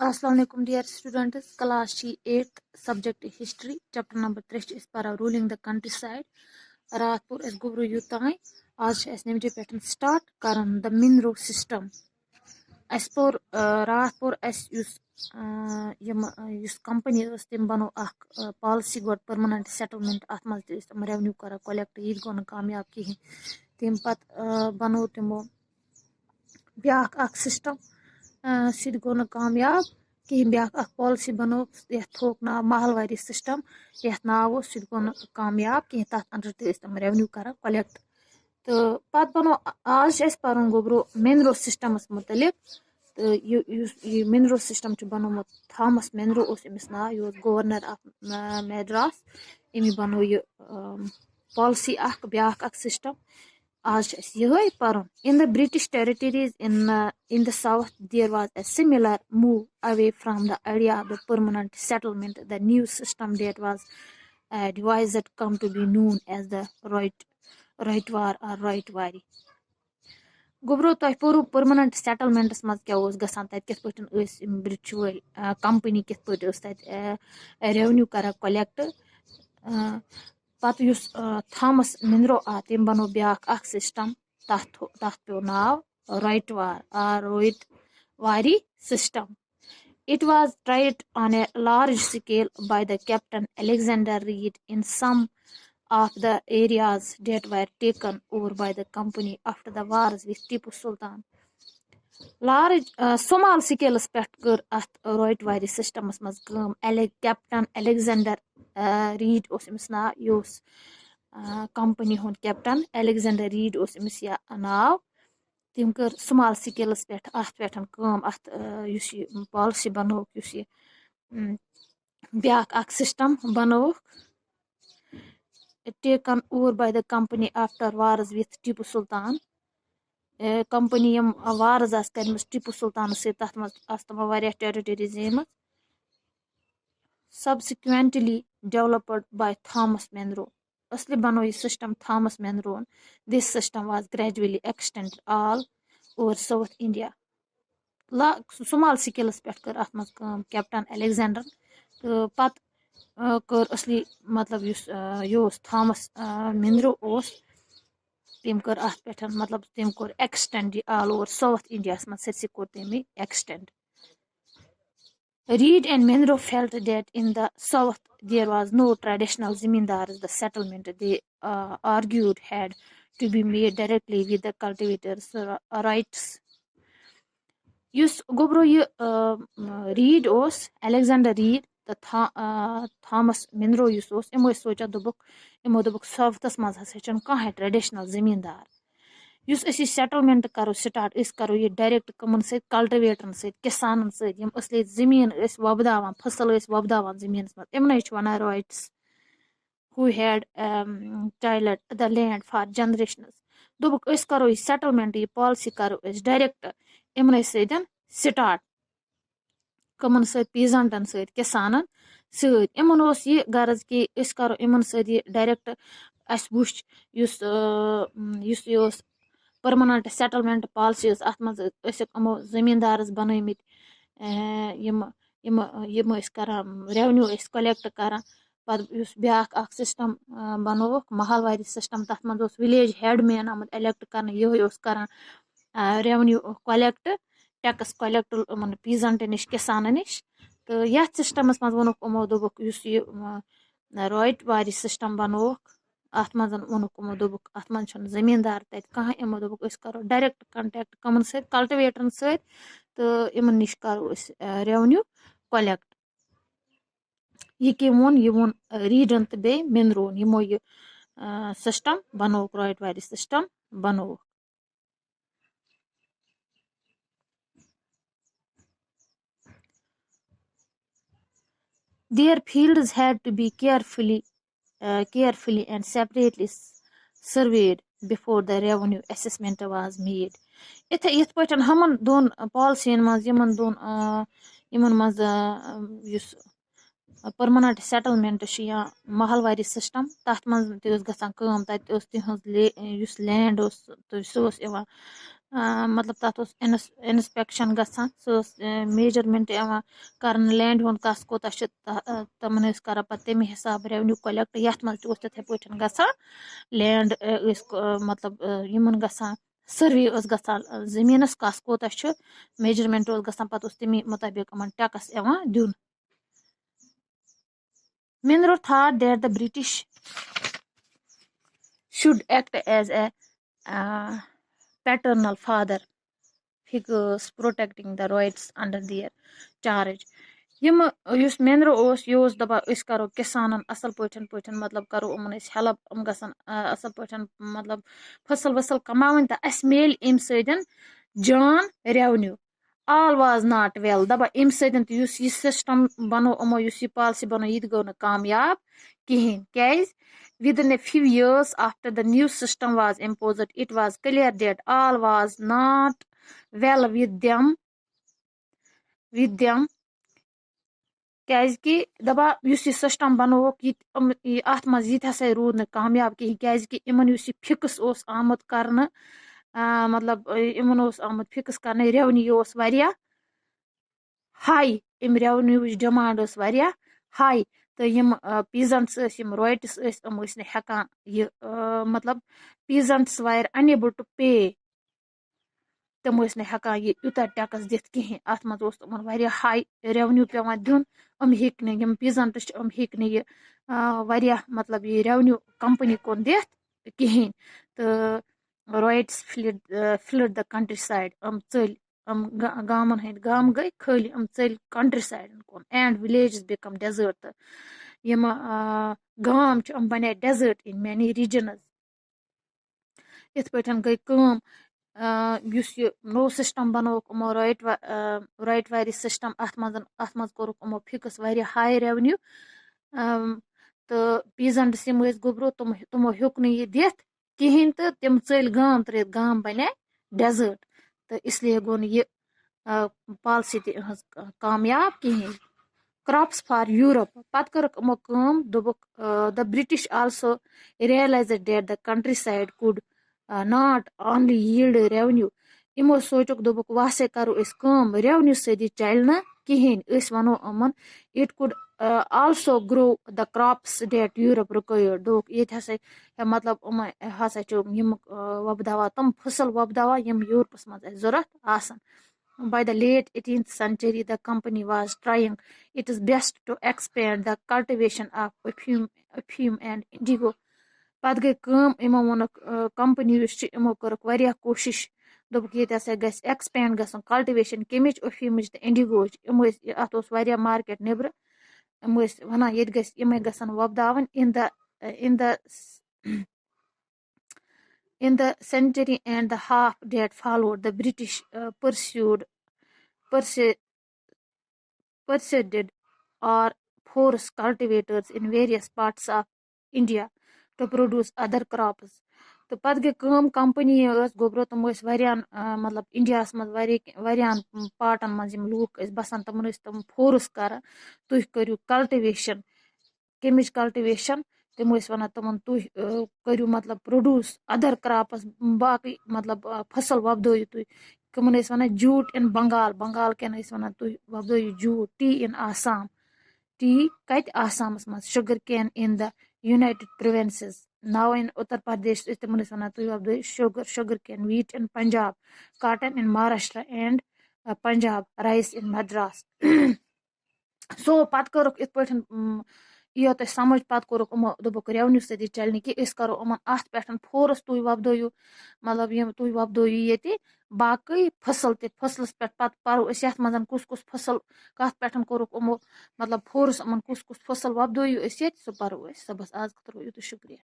Assalamualaikum dear students, class 8th subject history, chapter number 3 is para ruling the countryside. रात पोर अस गुब्रु युताई आज अस नमजे पेटन स्टार्ट करन the मिनरो system. अस पोर रात पोर अस युस कंपनी अस तिम बनो अख पॉलिसी गोड परमानेंट सेटलमेंट अथ मज तम रेवेन्यू करा कलेक्ट ये गो न कामयाब कहीं तिम पत बनो तिमो ब्याक अख सिस्टम सिद गो न कामयाब कहीं ब्याक अख पॉलिसी बनो यथ थोक नाव महलवारी सिस्टम यथ नाव सिद गो न कामयाब कहीं तथ अंडर तम रेवेन्यू करा कलेक्ट तो पत बनो आज अस परन गोब्रो मिनरो सिस्टमस मुतलिक तो ये Munro system बनोमुत Thomas Munro Amish नाव यह गवर्नर ऑफ मद्रास अमी बनो ये पॉलिसी अख ब्याक अख सिस्टम आज यह परन in the British territories in the south there was a similar move away from the idea of the permanent settlement. The new system that was devised come to be known as the Roitwar or Roitwari. गोब्रो तुह पोरू permanent सेटलमेंटस मज क्या गसान तत कित पे British वाल company कित पे revenue करा कलेक्ट पत थॉमस मिनरो आ तम बनो ब्याक अख सिस्टम तथ पे नाव राइटवार और रोइटवारी system. It was tried on a large scale by the Captain Alexander Reed in some of the areas that were taken over by the company after the wars with Tipu Sultan. Large small scales pet कर अथ रोइटवारी सिस्टमस मज कम captain Alexander Read अमिस नाव यह company हुंद captain Alexander Read अमिस नाव तम कर स्मॉल स्केलस पे अथ पे कम अथ पॉलिसी बनोक ब्याक अख सिस्टम बनोक taken over by the company after wars with Tipu Sultan company यम वार्स आस करमस टीपू सुल्तान से तथ मज तमो वारिया टेरिटरीज एमस subsequently developed by Thomas Munro. असली बनो यह system Thomas Munro. This system was gradually extended all over South India. Small स्केलस पे कर अथ मज कैप्टन अलेक्जेंडर तो पत कर असली मतलब यह थॉमस मिनरो तम कर अथ पे मतलब तम core extend all over South India मज सरसी कोर तम extend. Reed and Munro felt that in the south there was no traditional zamindars. The settlement they argued had to be made directly with the cultivators' rights. Yus gobro ye Reed os Alexander Reed the Thomas Munro yus os emo socha dobuk southas maz hasa chan kah traditional zamindar. Use असी settlement करो start अस करो ये direct कमन से कल्टिवेटरन से किसानन से यम असली जमीन अस वबदावान फसल अस वबदावान जमीनस मज एमने वनान rights who had tilled the land for generations दोबुक अस करो ये सेटलमेंट ये पॉलिसी करो अस डायरेक्ट एमने सदन स्टार्ट कमन से पीजेंटन से किसानन से एमन ओस ये गरज कि अस करो एमन से ये डायरेक्ट अस वुच युस युस ये परमानेंट सेटलमेंट पॉलिसी अत मज यमो जमींदारस बनमित यम करान रेवेन्यू कलेक्ट करान पत ब्याक अख सिस्टम बनोक महलवारी सिस्टम तथ मज विलेज हेडमैन आमुत इलेक्ट कर यह करान revenue collect tax collect peasant नश किसान नश तो ये सिस्टमस मज वोनुक यमो दोबुक रोइटवारी सिस्टम बनोक अत मज वोनुक यमो दोबुक अत मज जमींदार तत कह यमो दोबुक अस करो डायरेक्ट कंटेक्ट कमन से कल्टिवेटरन से तो यमन नश करो रेवेन्यू कलेक्ट. यह कम वोन रीडन तो बे मिनरोन यमो यह सिस्टम बनोक रोइटवारी सिस्टम बनोक. Their fields had to be carefully and separately surveyed before the revenue assessment was made. Ith patan haman don policy maz yaman don yaman maz yus permanent settlement ya mahalwari system tath maz te gasan kam tat tihans yus land to sos evan मतलब तथ inspection गसान सो measurement कर land हुंद कस कोता तमन कर तमे हिसाब revenue collect ये मज तथे गसान लैंड मतलब यमन गसान सर्वे गसान जमीनस कस कोता मेजरमेंट गसान पे तमे मुताबिक टैक्स दिन Monroe thought that the British should act as a uh, paternal father figures protecting the rights under their charge. यस मेनरो ये दपा करो किसान असल पे मतलब करो उमन हेल्प गसन असल पे मतलब फसल वसल कमावन तो अस मेल अम जान revenue all was not well दपा अम सिस्टम बनो अमो ये पॉलिसी बनो ये गो न कामयाब कहें क्या within a few years after the new system was imposed it was clear that all was not well with them कि दपा सिस्टम बनोक अत मज ये हसा रूद न कामयाब कहें कि इन फिक्स आमुत कर मतलब इन आमुत फिक्स कर रेवन्यू हाई अम रेवन्यू डिमांड हाई तो यम पीजेंट्स रॉयट्स हेकान ये मतलब पीजेंट्स वायर अनेबल टू पे तम हेकान ये यूता टैक्स दिथ कहें अत मज तमन हाई रेवन्यू पे दिन यम पीजेंट्स ये मतलब ये रेवन्यू कंपनी कोन दिथ कहें तो riots flood the countryside चल गामन हंद गाम गई खाली चल कंट्री साइड कोन एंड विलेजेस बिकम डेजर्ट तो यम गाम बने डेजर्ट इन मैनी रीजनस इत पे गई नो सिस्टम बनोक उमो राइट वारी सिस्टम अत मज कोरुक उमो फिक्स हाई रेवन्यू तो पीजेंट्स गोबरो तमो हेक ये दिथ कहें तो तम चल गाम त्रित गाम बने डेजर्ट तो इसलिए गो ये पॉलिसी कामयाब कहें क्रॉप्स फॉर यूरोप पत करक उमो दोबुक the British also realised that the countryside could not only yield revenue इमो सोचुक दोबुक वासे करो रेवन्यू सदी चल न कहें वनो अमन it could also grow the crops that Europe required दोक ये हसा मतलब हसा यम वबदावा तम फसल वबदावा यम यूरोपस मज जरूरत आसन By the late 18th century, the company was trying its best to expand the cultivation of opium and indigo. पत गई इमो वोनक कंपनी इमो कर्क वारिया कोशिश दोपक ये हसा गस एक्सपेंड गसन कल्टिवेशन कमिच ओफियमच तो इंडिगोच अत वारिया मार्केट नेबर इम वन ये इमे गसन वबदावन in the century and a half that followed, the British persuaded or forced cultivators in various parts of India to produce other crops. तो पत गई कंपनी गोबरो तम मतलब इंडिया मज पार्टन मज लूक बसान तम फोर्स कर तुह करू कल्टिवेशन कमिच कल्टिवेशन तम वन तमन तुह करू मतलब प्रोड्यूस अदर क्रॉप्स बाकी मतलब फसल वबदयु तुह कमन वन जूट इन बंगाल बंगाल कैन वन तुह वबदयु jute tea in Assam tea कत आसामस मज sugar cane in the United Provinces now in Uttar Pradesh तमन वन तुह वबदयु sugar cane wheat in Punjab cotton in Maharashtra and Punjab rice in Madras so पत करुक इत पे यो तो समझ पत कोरुक उमो दोबुक रेवन्यू सदी चलने कि करो उमन अत पे फोर्स तुह वबदयु मतलब यम तुह वबदयु ये बाकी फसल फसलस पे पत परो ये मज कुस कुस फसल कत पे कोरुक उमो मतलब फोर्स उमन कुस कुस फसल वबदयु सो परो सब बस आज खतर शुक्रिया।